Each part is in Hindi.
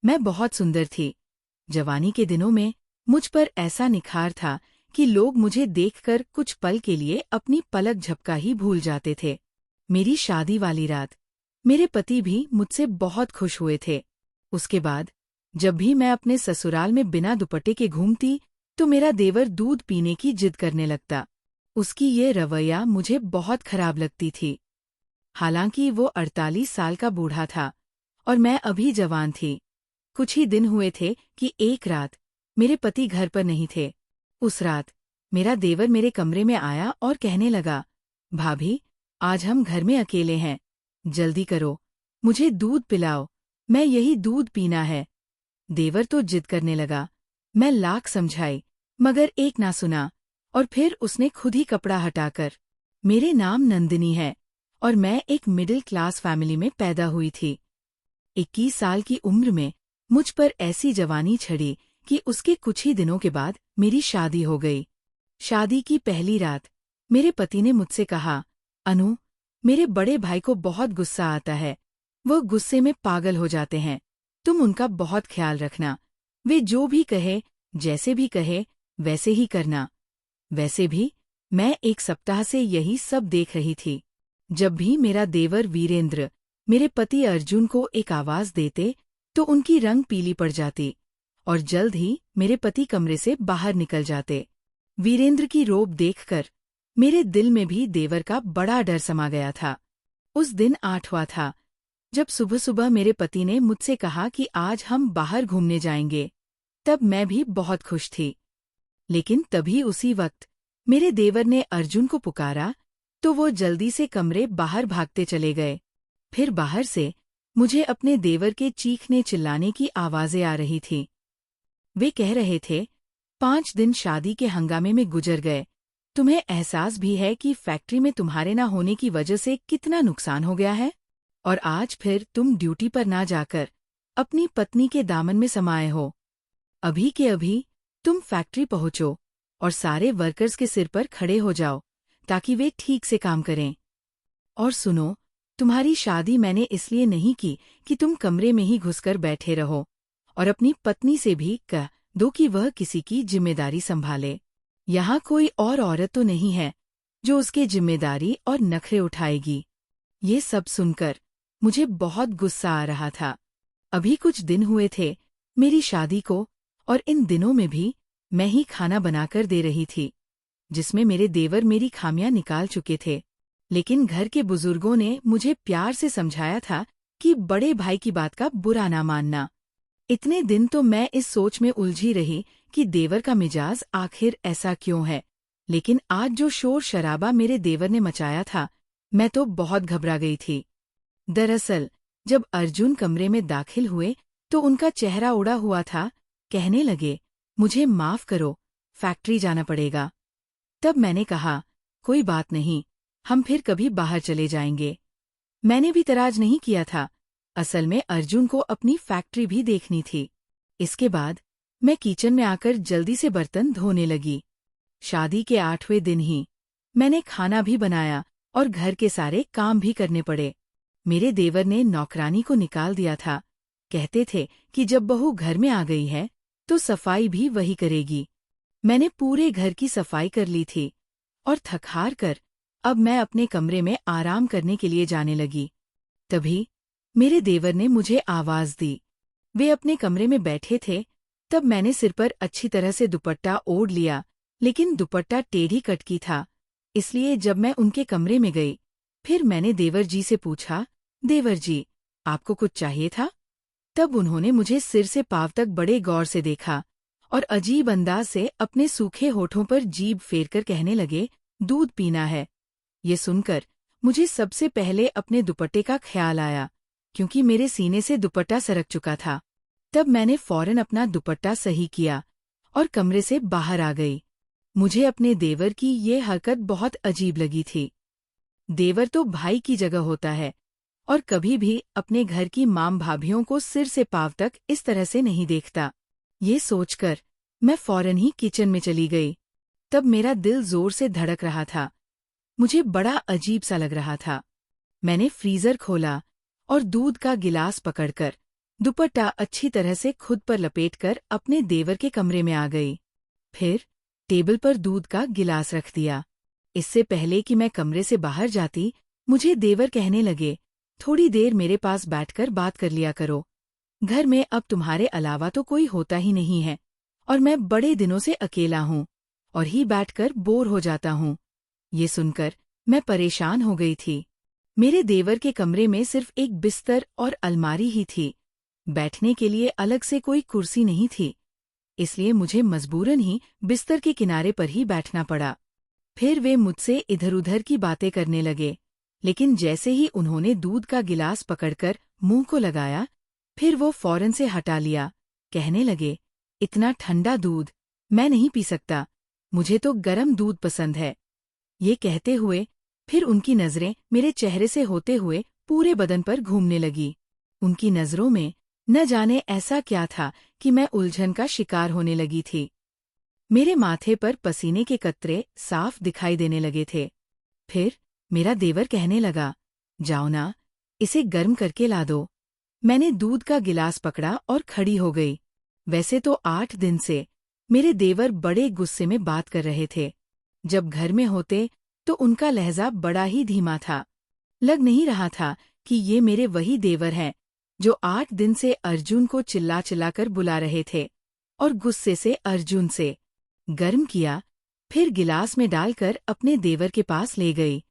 मैं बहुत सुंदर थी। जवानी के दिनों में मुझ पर ऐसा निखार था कि लोग मुझे देखकर कुछ पल के लिए अपनी पलक झपका ही भूल जाते थे। मेरी शादी वाली रात मेरे पति भी मुझसे बहुत खुश हुए थे। उसके बाद जब भी मैं अपने ससुराल में बिना दुपट्टे के घूमती तो मेरा देवर दूध पीने की जिद करने लगता। उसकी ये रवैया मुझे बहुत खराब लगती थी। हालांकि वो 48 साल का बूढ़ा था और मैं अभी जवान थी। कुछ ही दिन हुए थे कि एक रात मेरे पति घर पर नहीं थे। उस रात मेरा देवर मेरे कमरे में आया और कहने लगा, भाभी, आज हम घर में अकेले हैं, जल्दी करो, मुझे दूध पिलाओ, मैं यही दूध पीना है। देवर तो जिद करने लगा। मैं लाख समझाई मगर एक ना सुना और फिर उसने खुद ही कपड़ा हटाकर, मेरे नाम नंदिनी है और मैं एक मिडिल क्लास फैमिली में पैदा हुई थी। 21 साल की उम्र में मुझ पर ऐसी जवानी छड़ी कि उसके कुछ ही दिनों के बाद मेरी शादी हो गई। शादी की पहली रात मेरे पति ने मुझसे कहा, अनु, मेरे बड़े भाई को बहुत गुस्सा आता है, वो गुस्से में पागल हो जाते हैं, तुम उनका बहुत ख्याल रखना, वे जो भी कहे, जैसे भी कहे, वैसे ही करना। वैसे भी मैं एक सप्ताह से यही सब देख रही थी। जब भी मेरा देवर वीरेंद्र मेरे पति अर्जुन को एक आवाज देते तो उनकी रंग पीली पड़ जाती और जल्द ही मेरे पति कमरे से बाहर निकल जाते। वीरेंद्र की रोब देखकर मेरे दिल में भी देवर का बड़ा डर समा गया था। उस दिन 8वां था जब सुबह सुबह मेरे पति ने मुझसे कहा कि आज हम बाहर घूमने जाएंगे। तब मैं भी बहुत खुश थी। लेकिन तभी उसी वक्त मेरे देवर ने अर्जुन को पुकारा तो वो जल्दी से कमरे बाहर भागते चले गए। फिर बाहर से मुझे अपने देवर के चीखने चिल्लाने की आवाजें आ रही थीं। वे कह रहे थे, 5 दिन शादी के हंगामे में गुजर गए, तुम्हें एहसास भी है कि फैक्ट्री में तुम्हारे ना होने की वजह से कितना नुकसान हो गया है? और आज फिर तुम ड्यूटी पर ना जाकर अपनी पत्नी के दामन में समाये हो। अभी के अभी तुम फैक्ट्री पहुंचो और सारे वर्कर्स के सिर पर खड़े हो जाओ ताकि वे ठीक से काम करें। और सुनो, तुम्हारी शादी मैंने इसलिए नहीं की कि तुम कमरे में ही घुसकर बैठे रहो, और अपनी पत्नी से भी कह दो कि वह किसी की जिम्मेदारी संभाले। यहाँ कोई और औरत तो नहीं है जो उसके जिम्मेदारी और नखरे उठाएगी। ये सब सुनकर मुझे बहुत गुस्सा आ रहा था। अभी कुछ दिन हुए थे मेरी शादी को और इन दिनों में भी मैं ही खाना बनाकर दे रही थी, जिसमें मेरे देवर मेरी खामियां निकाल चुके थे। लेकिन घर के बुजुर्गों ने मुझे प्यार से समझाया था कि बड़े भाई की बात का बुरा ना मानना। इतने दिन तो मैं इस सोच में उलझी रही कि देवर का मिजाज आखिर ऐसा क्यों है, लेकिन आज जो शोर शराबा मेरे देवर ने मचाया था, मैं तो बहुत घबरा गई थी। दरअसल जब अर्जुन कमरे में दाखिल हुए तो उनका चेहरा उड़ा हुआ था। कहने लगे, मुझे माफ करो, फैक्ट्री जाना पड़ेगा। तब मैंने कहा, कोई बात नहीं, हम फिर कभी बाहर चले जाएंगे। मैंने भी तराज नहीं किया था, असल में अर्जुन को अपनी फैक्ट्री भी देखनी थी। इसके बाद मैं किचन में आकर जल्दी से बर्तन धोने लगी। शादी के 8वें दिन ही मैंने खाना भी बनाया और घर के सारे काम भी करने पड़े। मेरे देवर ने नौकरानी को निकाल दिया था। कहते थे कि जब बहू घर में आ गई है तो सफाई भी वही करेगी। मैंने पूरे घर की सफाई कर ली थी और थक-हार कर अब मैं अपने कमरे में आराम करने के लिए जाने लगी। तभी मेरे देवर ने मुझे आवाज दी। वे अपने कमरे में बैठे थे। तब मैंने सिर पर अच्छी तरह से दुपट्टा ओढ़ लिया, लेकिन दुपट्टा टेढ़ी कटकी था, इसलिए जब मैं उनके कमरे में गई, फिर मैंने देवर जी से पूछा, देवर जी, आपको कुछ चाहिए था? तब उन्होंने मुझे सिर से पांव तक बड़े गौर से देखा और अजीब अंदाज से अपने सूखे होठों पर जीभ फेरकर कहने लगे, दूध पीना है। ये सुनकर मुझे सबसे पहले अपने दुपट्टे का ख्याल आया, क्योंकि मेरे सीने से दुपट्टा सरक चुका था। तब मैंने फौरन अपना दुपट्टा सही किया और कमरे से बाहर आ गई। मुझे अपने देवर की ये हरकत बहुत अजीब लगी थी। देवर तो भाई की जगह होता है और कभी भी अपने घर की माम भाभियों को सिर से पांव तक इस तरह से नहीं देखता। ये सोचकर मैं फौरन ही किचन में चली गई। तब मेरा दिल जोर से धड़क रहा था। मुझे बड़ा अजीब सा लग रहा था। मैंने फ्रीजर खोला और दूध का गिलास पकड़कर दुपट्टा अच्छी तरह से खुद पर लपेटकर अपने देवर के कमरे में आ गई। फिर टेबल पर दूध का गिलास रख दिया। इससे पहले कि मैं कमरे से बाहर जाती, मुझे देवर कहने लगे, थोड़ी देर मेरे पास बैठकर बात कर लिया करो। घर में अब तुम्हारे अलावा तो कोई होता ही नहीं है और मैं बड़े दिनों से अकेला हूँ और ही बैठकर बोर हो जाता हूँ। ये सुनकर मैं परेशान हो गई थी। मेरे देवर के कमरे में सिर्फ एक बिस्तर और अलमारी ही थी। बैठने के लिए अलग से कोई कुर्सी नहीं थी, इसलिए मुझे मजबूरन ही बिस्तर के किनारे पर ही बैठना पड़ा। फिर वे मुझसे इधर-उधर की बातें करने लगे, लेकिन जैसे ही उन्होंने दूध का गिलास पकड़कर मुंह को लगाया, फिर वो फौरन से हटा लिया। कहने लगे, इतना ठंडा दूध मैं नहीं पी सकता, मुझे तो गर्म दूध पसंद है। ये कहते हुए फिर उनकी नजरें मेरे चेहरे से होते हुए पूरे बदन पर घूमने लगी। उनकी नजरों में न जाने ऐसा क्या था कि मैं उलझन का शिकार होने लगी थी। मेरे माथे पर पसीने के कतरे साफ दिखाई देने लगे थे। फिर मेरा देवर कहने लगा, जाओ ना, इसे गर्म करके ला दो। मैंने दूध का गिलास पकड़ा और खड़ी हो गई। वैसे तो 8 दिन से मेरे देवर बड़े गुस्से में बात कर रहे थे। जब घर में होते तो उनका लहजा बड़ा ही धीमा था। लग नहीं रहा था कि ये मेरे वही देवर हैं जो 8 दिन से अर्जुन को चिल्ला चिल्लाकर बुला रहे थे और गुस्से से अर्जुन से गर्म किया, फिर गिलास में डालकर अपने देवर के पास ले गई।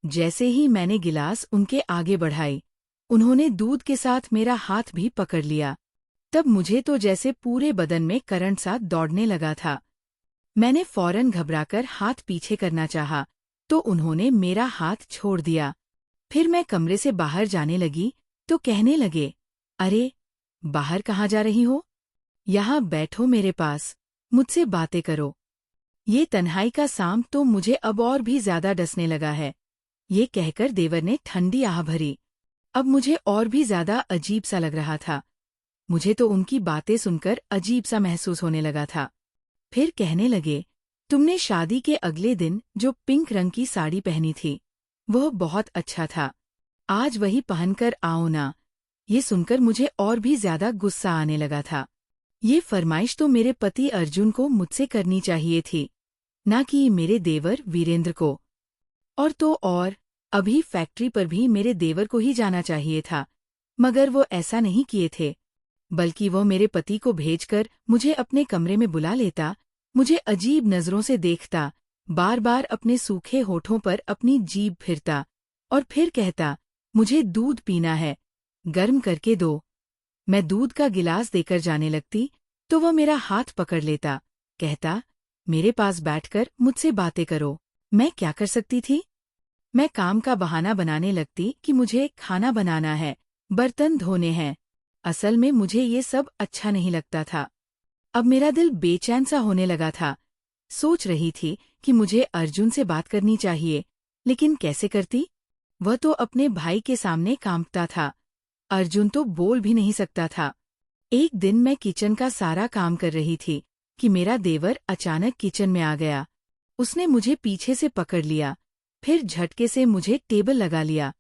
जैसे ही मैंने गिलास उनके आगे बढ़ाई, उन्होंने दूध के साथ मेरा हाथ भी पकड़ लिया। तब मुझे तो जैसे पूरे बदन में करंट सा दौड़ने लगा था। मैंने फौरन घबराकर हाथ पीछे करना चाहा, तो उन्होंने मेरा हाथ छोड़ दिया। फिर मैं कमरे से बाहर जाने लगी तो कहने लगे, अरे, बाहर कहाँ जा रही हो? यहाँ बैठो मेरे पास, मुझसे बातें करो। ये तन्हाई का सांप तो मुझे अब और भी ज्यादा डसने लगा है। ये कहकर देवर ने ठंडी आह भरी। अब मुझे और भी ज्यादा अजीब सा लग रहा था। मुझे तो उनकी बातें सुनकर अजीब सा महसूस होने लगा था। फिर कहने लगे, तुमने शादी के अगले दिन जो पिंक रंग की साड़ी पहनी थी, वह बहुत अच्छा था। आज वही पहनकर आओ ना। ये सुनकर मुझे और भी ज्यादा गुस्सा आने लगा था। ये फरमाइश तो मेरे पति अर्जुन को मुझसे करनी चाहिए थी, ना कि मेरे देवर वीरेंद्र को। और तो और, अभी फैक्ट्री पर भी मेरे देवर को ही जाना चाहिए था, मगर वो ऐसा नहीं किए थे, बल्कि वो मेरे पति को भेजकर मुझे अपने कमरे में बुला लेता, मुझे अजीब नजरों से देखता, बार बार अपने सूखे होठों पर अपनी जीभ फिरता और फिर कहता, मुझे दूध पीना है, गर्म करके दो। मैं दूध का गिलास देकर जाने लगती तो वह मेरा हाथ पकड़ लेता, कहता, मेरे पास बैठकर मुझसे बातें करो। मैं क्या कर सकती थी? मैं काम का बहाना बनाने लगती कि मुझे खाना बनाना है, बर्तन धोने हैं। असल में मुझे ये सब अच्छा नहीं लगता था। अब मेरा दिल बेचैन सा होने लगा था। सोच रही थी कि मुझे अर्जुन से बात करनी चाहिए, लेकिन कैसे करती? वह तो अपने भाई के सामने कांपता था। अर्जुन तो बोल भी नहीं सकता था। एक दिन मैं किचन का सारा काम कर रही थी कि मेरा देवर अचानक किचन में आ गया। उसने मुझे पीछे से पकड़ लिया, फिर झटके से मुझे टेबल लगा लिया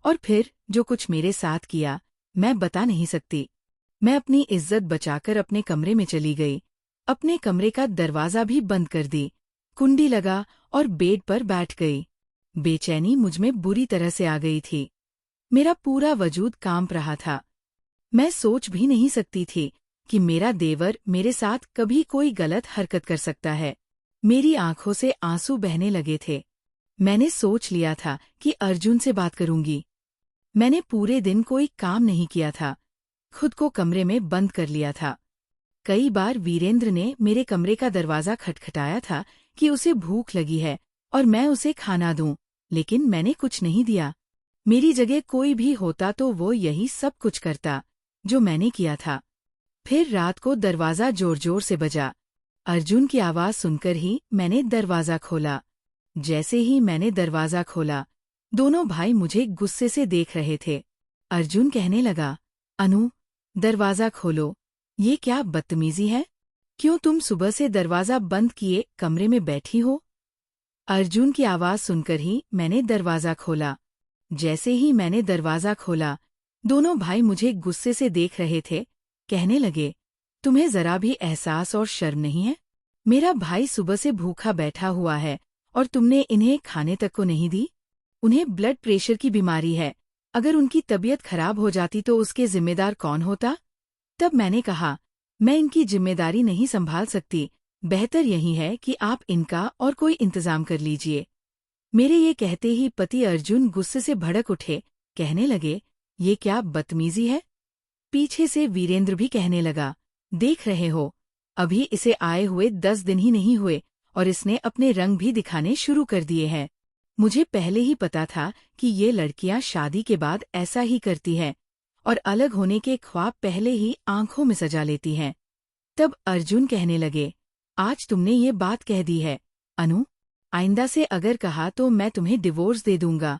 और फिर जो कुछ मेरे साथ किया, मैं बता नहीं सकती। मैं अपनी इज्जत बचाकर अपने कमरे में चली गई। अपने कमरे का दरवाजा भी बंद कर दी, कुंडी लगा और बेड पर बैठ गई। बेचैनी मुझमें बुरी तरह से आ गई थी। मेरा पूरा वजूद कांप रहा था। मैं सोच भी नहीं सकती थी कि मेरा देवर मेरे साथ कभी कोई गलत हरकत कर सकता है। मेरी आंखों से आंसू बहने लगे थे। मैंने सोच लिया था कि अर्जुन से बात करूंगी। मैंने पूरे दिन कोई काम नहीं किया था, खुद को कमरे में बंद कर लिया था। कई बार वीरेंद्र ने मेरे कमरे का दरवाजा खटखटाया था कि उसे भूख लगी है और मैं उसे खाना दूं, लेकिन मैंने कुछ नहीं दिया। मेरी जगह कोई भी होता तो वो यही सब कुछ करता जो मैंने किया था। फिर रात को दरवाजा जोर जोर से बजा। अर्जुन की आवाज सुनकर ही मैंने दरवाजा खोला। जैसे ही मैंने दरवाजा खोला, दोनों भाई मुझे गुस्से से देख रहे थे। अर्जुन कहने लगा, अनु, दरवाजा खोलो, ये क्या बदतमीजी है? क्यों तुम सुबह से दरवाजा बंद किए कमरे में बैठी हो? अर्जुन की आवाज सुनकर ही मैंने दरवाजा खोला। जैसे ही मैंने दरवाजा खोला, दोनों भाई मुझे गुस्से से देख रहे थे। कहने लगे, तुम्हें जरा भी एहसास और शर्म नहीं है? मेरा भाई सुबह से भूखा बैठा हुआ है और तुमने इन्हें खाने तक को नहीं दी। उन्हें ब्लड प्रेशर की बीमारी है। अगर उनकी तबीयत खराब हो जाती तो उसके जिम्मेदार कौन होता? तब मैंने कहा, मैं इनकी जिम्मेदारी नहीं संभाल सकती। बेहतर यही है कि आप इनका और कोई इंतजाम कर लीजिए। मेरे ये कहते ही पति अर्जुन गुस्से से भड़क उठे। कहने लगे, ये क्या बदतमीजी है? पीछे से वीरेंद्र भी कहने लगा, देख रहे हो, अभी इसे आए हुए 10 दिन ही नहीं हुए और इसने अपने रंग भी दिखाने शुरू कर दिए हैं। मुझे पहले ही पता था कि ये लड़कियां शादी के बाद ऐसा ही करती हैं और अलग होने के ख्वाब पहले ही आंखों में सजा लेती हैं। तब अर्जुन कहने लगे, आज तुमने ये बात कह दी है अनु, आइंदा से अगर कहा तो मैं तुम्हें डिवोर्स दे दूंगा।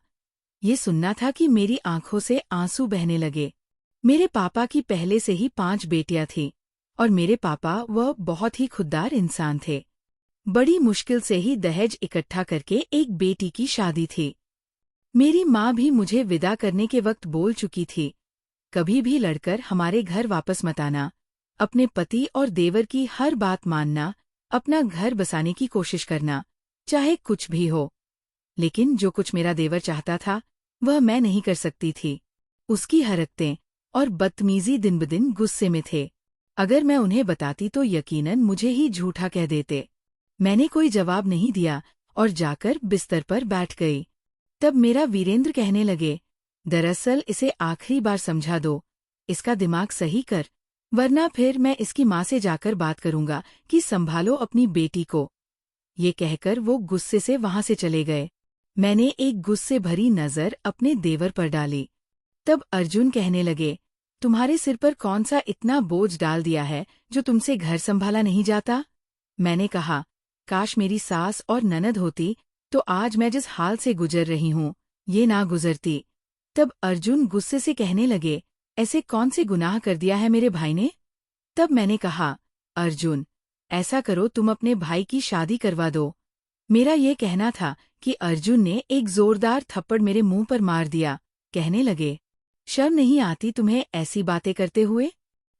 ये सुनना था कि मेरी आंखों से आंसू बहने लगे। मेरे पापा की पहले से ही 5 बेटियां थीं और मेरे पापा वह बहुत ही खुददार इंसान थे। बड़ी मुश्किल से ही दहेज इकट्ठा करके एक बेटी की शादी थी। मेरी माँ भी मुझे विदा करने के वक्त बोल चुकी थी, कभी भी लड़कर हमारे घर वापस मत आना, अपने पति और देवर की हर बात मानना, अपना घर बसाने की कोशिश करना, चाहे कुछ भी हो। लेकिन जो कुछ मेरा देवर चाहता था वह मैं नहीं कर सकती थी। उसकी हरकतें और बदतमीजी दिन ब दिन गुस्से में थे। अगर मैं उन्हें बताती तो यकीनन मुझे ही झूठा कह देते। मैंने कोई जवाब नहीं दिया और जाकर बिस्तर पर बैठ गई। तब मेरा वीरेंद्र कहने लगे, दरअसल इसे आखिरी बार समझा दो, इसका दिमाग सही कर, वरना फिर मैं इसकी माँ से जाकर बात करूंगा कि संभालो अपनी बेटी को। ये कहकर वो गुस्से से वहां से चले गए। मैंने एक गुस्से भरी नजर अपने देवर पर डाली। तब अर्जुन कहने लगे, तुम्हारे सिर पर कौन सा इतना बोझ डाल दिया है जो तुमसे घर संभाला नहीं जाता? मैंने कहा, काश मेरी सास और ननद होती तो आज मैं जिस हाल से गुजर रही हूँ ये ना गुजरती। तब अर्जुन गुस्से से कहने लगे, ऐसे कौन से गुनाह कर दिया है मेरे भाई ने? तब मैंने कहा, अर्जुन, ऐसा करो तुम अपने भाई की शादी करवा दो। मेरा ये कहना था कि अर्जुन ने एक जोरदार थप्पड़ मेरे मुंह पर मार दिया। कहने लगे, शर्म नहीं आती तुम्हें ऐसी बातें करते हुए?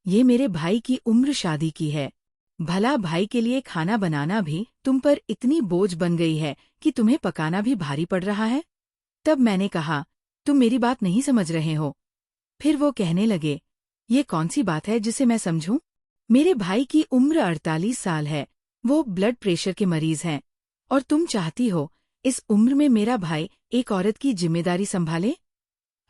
ये मेरे भाई की उम्र शादी की है। भला भाई के लिए खाना बनाना भी तुम पर इतनी बोझ बन गई है कि तुम्हें पकाना भी भारी पड़ रहा है? तब मैंने कहा, तुम मेरी बात नहीं समझ रहे हो। फिर वो कहने लगे, ये कौन सी बात है जिसे मैं समझूं? मेरे भाई की उम्र 48 साल है, वो ब्लड प्रेशर के मरीज हैं, और तुम चाहती हो इस उम्र में मेरा भाई एक औरत की जिम्मेदारी संभाले?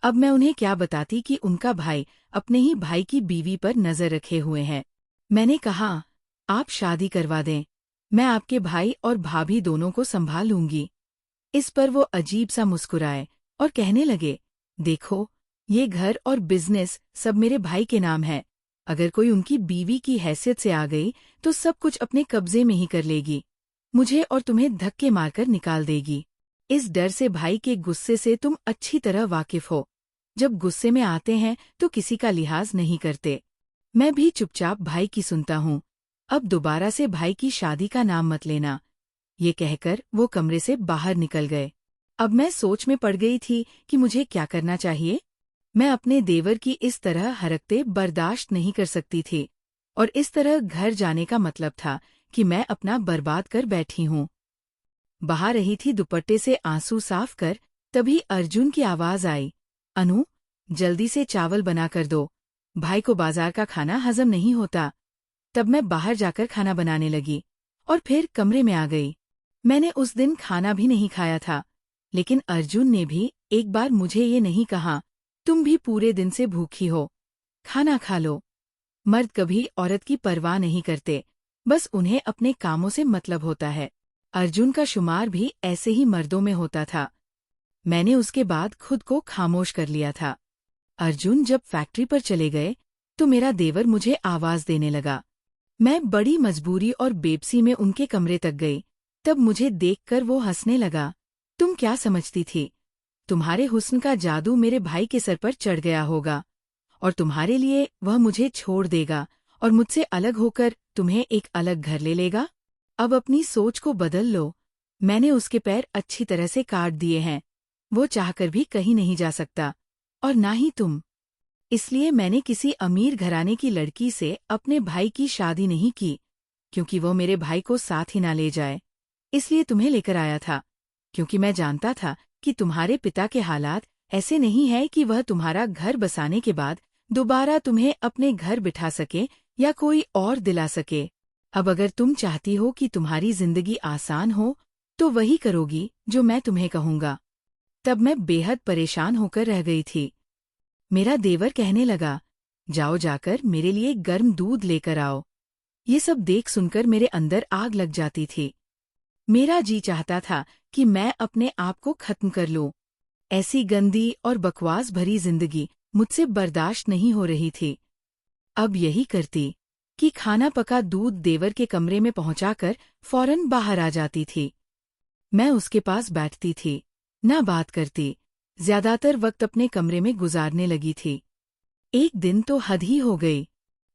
अब मैं उन्हें क्या बताती कि उनका भाई अपने ही भाई की बीवी पर नजर रखे हुए हैं। मैंने कहा, आप शादी करवा दें, मैं आपके भाई और भाभी दोनों को संभाल लूंगी। इस पर वो अजीब सा मुस्कुराए और कहने लगे, देखो, ये घर और बिजनेस सब मेरे भाई के नाम है। अगर कोई उनकी बीवी की हैसियत से आ गई तो सब कुछ अपने कब्जे में ही कर लेगी, मुझे और तुम्हें धक्के मारकर निकाल देगी। इस डर से भाई के गुस्से से तुम अच्छी तरह वाकिफ हो। जब गुस्से में आते हैं तो किसी का लिहाज नहीं करते। मैं भी चुपचाप भाई की सुनता हूँ। अब दोबारा से भाई की शादी का नाम मत लेना। ये कहकर वो कमरे से बाहर निकल गए। अब मैं सोच में पड़ गई थी कि मुझे क्या करना चाहिए। मैं अपने देवर की इस तरह हरकतें बर्दाश्त नहीं कर सकती थी और इस तरह घर जाने का मतलब था कि मैं अपना बर्बाद कर बैठी हूँ। बहा रही थी दुपट्टे से आंसू साफ कर, तभी अर्जुन की आवाज आई, अनु, जल्दी से चावल बना कर दो, भाई को बाजार का खाना हजम नहीं होता। तब मैं बाहर जाकर खाना बनाने लगी और फिर कमरे में आ गई। मैंने उस दिन खाना भी नहीं खाया था, लेकिन अर्जुन ने भी एक बार मुझे ये नहीं कहा, तुम भी पूरे दिन से भूखी हो, खाना खा लो। मर्द कभी औरत की परवाह नहीं करते, बस उन्हें अपने कामों से मतलब होता है। अर्जुन का शुमार भी ऐसे ही मर्दों में होता था। मैंने उसके बाद खुद को खामोश कर लिया था। अर्जुन जब फैक्ट्री पर चले गए तो मेरा देवर मुझे आवाज देने लगा। मैं बड़ी मजबूरी और बेबसी में उनके कमरे तक गई। तब मुझे देखकर वो हंसने लगा। तुम क्या समझती थी? तुम्हारे हुस्न का जादू मेरे भाई के सर पर चढ़ गया होगा और तुम्हारे लिए वह मुझे छोड़ देगा और मुझसे अलग होकर तुम्हें एक अलग घर ले लेगा। अब अपनी सोच को बदल लो। मैंने उसके पैर अच्छी तरह से काट दिए हैं। वो चाहकर भी कहीं नहीं जा सकता और ना ही तुम। इसलिए मैंने किसी अमीर घराने की लड़की से अपने भाई की शादी नहीं की, क्योंकि वो मेरे भाई को साथ ही ना ले जाए। इसलिए तुम्हें लेकर आया था, क्योंकि मैं जानता था कि तुम्हारे पिता के हालात ऐसे नहीं है कि वह तुम्हारा घर बसाने के बाद दोबारा तुम्हें अपने घर बिठा सके या कोई और दिला सके। अब अगर तुम चाहती हो कि तुम्हारी जिंदगी आसान हो, तो वही करोगी जो मैं तुम्हें कहूँगा। तब मैं बेहद परेशान होकर रह गई थी। मेरा देवर कहने लगा, जाओ जाकर मेरे लिए गर्म दूध लेकर आओ। ये सब देख सुनकर मेरे अंदर आग लग जाती थी। मेरा जी चाहता था कि मैं अपने आप को खत्म कर लूं। ऐसी गंदी और बकवास भरी जिंदगी मुझसे बर्दाश्त नहीं हो रही थी। अब यही करती कि खाना पका दूध देवर के कमरे में पहुंचाकर फौरन बाहर आ जाती थी। मैं उसके पास बैठती थी, ना बात करती, ज्यादातर वक्त अपने कमरे में गुजारने लगी थी। एक दिन तो हद ही हो गई।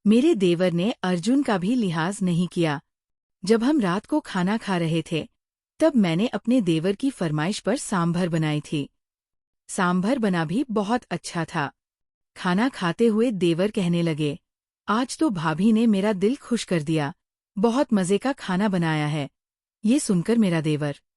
मेरे देवर ने अर्जुन का भी लिहाज नहीं किया। जब हम रात को खाना खा रहे थे, तब मैंने अपने देवर की फरमाइश पर सांभर बनाई थी। सांभर बना भी बहुत अच्छा था। खाना खाते हुए देवर कहने लगे, आज तो भाभी ने मेरा दिल खुश कर दिया, बहुत मजे का खाना बनाया है। ये सुनकर मेरा देवर